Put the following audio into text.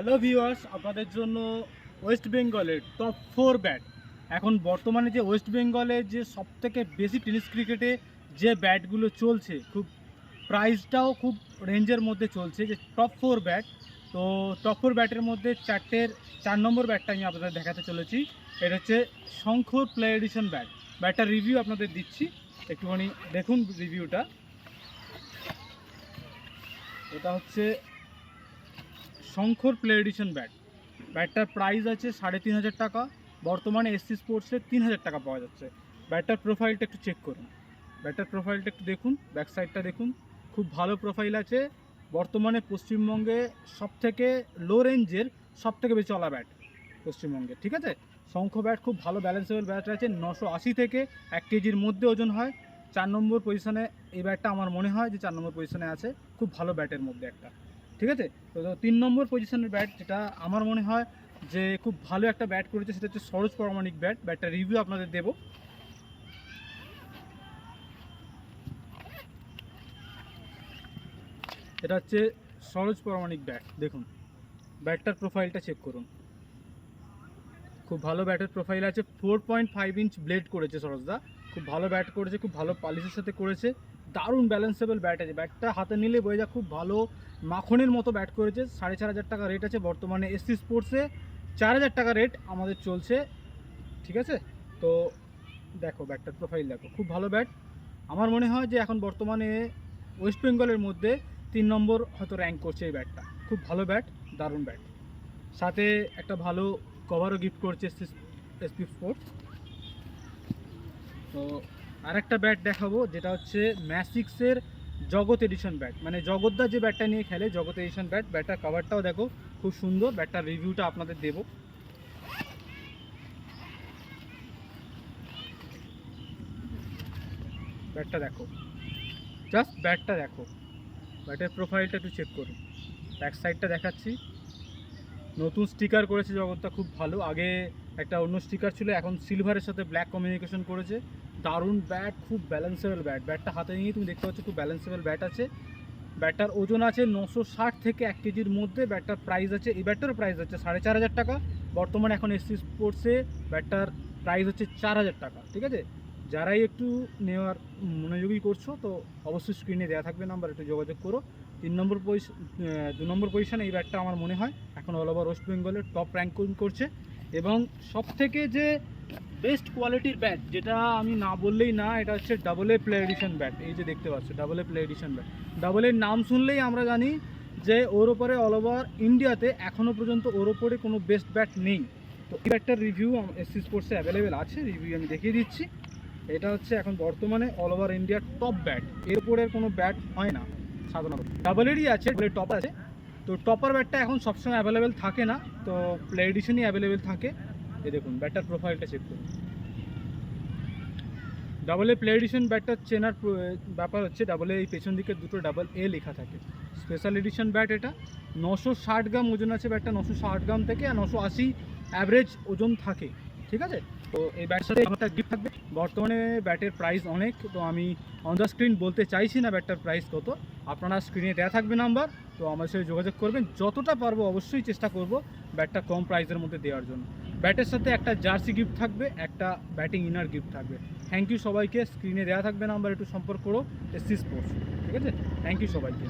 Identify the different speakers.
Speaker 1: Hello viewers, আপনাদের জন্য West বেঙ্গলের টপ 4 ব্যাট। এখন বর্তমানে যে ওয়েস্ট বেঙ্গলে যে সবথেকে বেশি টেনিস ক্রিকেটে যে ব্যাটগুলো চলছে, খুব প্রাইসটাও খুব রেঞ্জের মধ্যে চলছে, যে টপ 4 ব্যাট। তো টপ 4 ব্যাটের মধ্যে 4 নম্বর ব্যাটটা আমি আপনাদের দেখাতে চলেছি। এটা হচ্ছে শঙ্খর প্লে এডিশন ব্যাট। ব্যাটটার রিভিউ আপনাদের দিচ্ছি, একটুখানি দেখুন রিভিউটা। এটা হচ্ছে শঙ্খর প্লে এডিশন ব্যাট। ব্যাটটার প্রাইস আছে 3,500 টাকা। বর্তমানে এসসি স্পোর্টসে 3,000 টাকা পাওয়া যাচ্ছে। ব্যাটটার প্রোফাইলটা একটু চেক করুন, ব্যাটটার প্রোফাইলটা একটু দেখুন, ব্যাক সাইডটা দেখুন, খুব ভালো প্রোফাইল আছে। বর্তমানে পশ্চিমবঙ্গে সবথেকে লো রেঞ্জের সবথেকে বেশি চলা ব্যাট পশ্চিমবঙ্গে, ঠিক আছে। শঙ্খ ব্যাট খুব ভালো ব্যালেন্সেবল ব্যাট আছে, 980 থেকে 1 কেজির মধ্যে ওজন হয়। 4 নম্বর পজিশনে এই ব্যাটটা আমার মনে হয় যে 4 নম্বর পজিশনে আছে, খুব ভালো ব্যাটের মধ্যে একটা, ঠিক আছে। তো 3 নম্বর পজিশনের ব্যাট যেটা আমার মনে হয় যে খুব ভালো একটা ব্যাট করেছে, সেটা হচ্ছে সরোজ পরামানিক ব্যাট। ব্যাটটা রিভিউ আপনাদের দেবো। এটা হচ্ছে সরোজ পরামানিক ব্যাট, দেখুন ব্যাটটার প্রোফাইলটা চেক করুন, খুব ভালো ব্যাটের প্রোফাইল আছে। 4.5 ইঞ্চ ব্লেড করেছে সরোজদা, খুব ভালো ব্যাট করেছে, খুব ভালো পলিশের সাথে করেছে, দারুণ ব্যালেন্সেবল ব্যাট আছে। ব্যাটটা হাতে নিলে বোঝা যায় খুব ভালো মাখনের মতো ব্যাট করেছে। 4,500 টাকা রেট আছে বর্তমানে এসসি স্পোর্টসে, 4,000 টাকা রেট আমাদের চলছে, ঠিক আছে। তো দেখো ব্যাটটার প্রোফাইল দেখো, খুব ভালো ব্যাট। আমার মনে হয় যে এখন বর্তমানে ওয়েস্ট বেঙ্গলের মধ্যে 3 নম্বর হয়তো র্যাঙ্ক করছে এই ব্যাটটা। খুব ভালো ব্যাট, দারুণ ব্যাট। সাথে একটা ভালো কভারও গিফট করছে এসপি স্পোর্টস। তো আরেকটা ব্যাট দেখাবো, যেটা হচ্ছে ম্যাসিক্সের জগৎ এডিশন ব্যাট, মানে জগৎদা যে ব্যাটটা নিয়ে খেলে, জগৎ এডিশন ব্যাট। ব্যাটটার কভারটাও দেখো খুব সুন্দর। ব্যাটটার রিভিউটা আপনাদের দেবো। ব্যাটটা দেখো, জাস্ট ব্যাটটা দেখো, ব্যাটের প্রোফাইলটা একটু চেক করুন, ব্যাক সাইডটা দেখাচ্ছি। নতুন স্টিকার করেছে জগৎটা, খুব ভালো। আগে একটা অন্য স্টিকার ছিল, এখন সিলভারের সাথে ব্ল্যাক কমিউনিকেশন করেছে। দারুণ ব্যাট, খুব ব্যালেন্সেবল ব্যাট। ব্যাটটা হাতে নিয়ে তুমি দেখতে পাচ্ছ খুব ব্যালেন্সেবল ব্যাট আছে। ব্যাটটার ওজন আছে 960 থেকে 1 কেজির মধ্যে। ব্যাটটার প্রাইস আছে, এই ব্যাটটারও প্রাইস হচ্ছে 4,500 টাকা বর্তমানে। এখন এসসি স্পোর্টসে ব্যাটটার প্রাইস হচ্ছে 4,000 টাকা, ঠিক আছে। যারাই একটু নেওয়ার মনোযোগী করছো তো অবশ্যই স্ক্রিনে দেওয়া থাকবে নাম্বার, একটু যোগাযোগ করো। 2 নম্বর পজিশানে এই ব্যাটটা আমার মনে হয় এখন অল ওভার ওয়েস্ট বেঙ্গলের টপ র্যাঙ্কিং করছে। এবং সবথেকে যে বেস্ট কোয়ালিটির ব্যাট, যেটা আমি না বললেই না, এটা হচ্ছে double A play addition bat. এই যে দেখতে পাচ্ছ double A play addition bat. Double এর নাম শুনলেই আমরা জানি যে ওর ওপরে অল ওভার ইন্ডিয়াতে এখনও পর্যন্ত ওর ওপরে কোনো বেস্ট ব্যাট নেই। তো এই ব্যাটটার রিভিউ এসসি স্পোর্টসে অ্যাভেলেবেল আছে, রিভিউ আমি দেখিয়ে দিচ্ছি। এটা হচ্ছে এখন বর্তমানে অল ওভার ইন্ডিয়ার টপ ব্যাট, এর উপরে কোনো ব্যাট হয় না সাধারণত। ডাবল এরই আছে, টপ আছে। তো টপার ব্যাটটা এখন সবসময় অ্যাভেলেবেল থাকে না, তো প্লে এডিশনই অ্যাভেলেবেল থাকে। এই দেখুন ব্যাটটার প্রোফাইলটা চেক করুন। ডাবল এ প্লে এডিশন ব্যাটটা চেনার ব্যাপার হচ্ছে, ডাবল এ এই পেছন দিকে দুটো ডাবল এ লেখা থাকে। স্পেশাল এডিশন ব্যাট এটা। 960 গ্রাম ওজন আছে ব্যাটটা, 960 গ্রাম থেকে 980 অ্যাভারেজ ওজন থাকে, ঠিক আছে। তো এই ব্যাটের সাথে একটা গিফট থাকবে। বর্তমানে ব্যাটের প্রাইস অনেক, তো আমি অন দ্য স্ক্রিন বলতে চাইছি না ব্যাটটার প্রাইস কত। আপনারা স্ক্রিনে দেওয়া থাকবে নাম্বার, তো আমার সাথে যোগাযোগ করবেন। যতটা পারবো অবশ্যই চেষ্টা করব ব্যাটটা কম প্রাইসের মধ্যে দেওয়ার জন্য। ব্যাটের সাথে একটা জার্সি গিফট থাকবে, একটা ব্যাটিং ইনার গিফট থাকবে। থ্যাংক ইউ সবাইকে। স্ক্রিনে দেওয়া থাকবে নাম্বার, একটু সম্পর্ক করো এসসি স্পোর্টস, ঠিক আছে। থ্যাংক ইউ সবাইকে।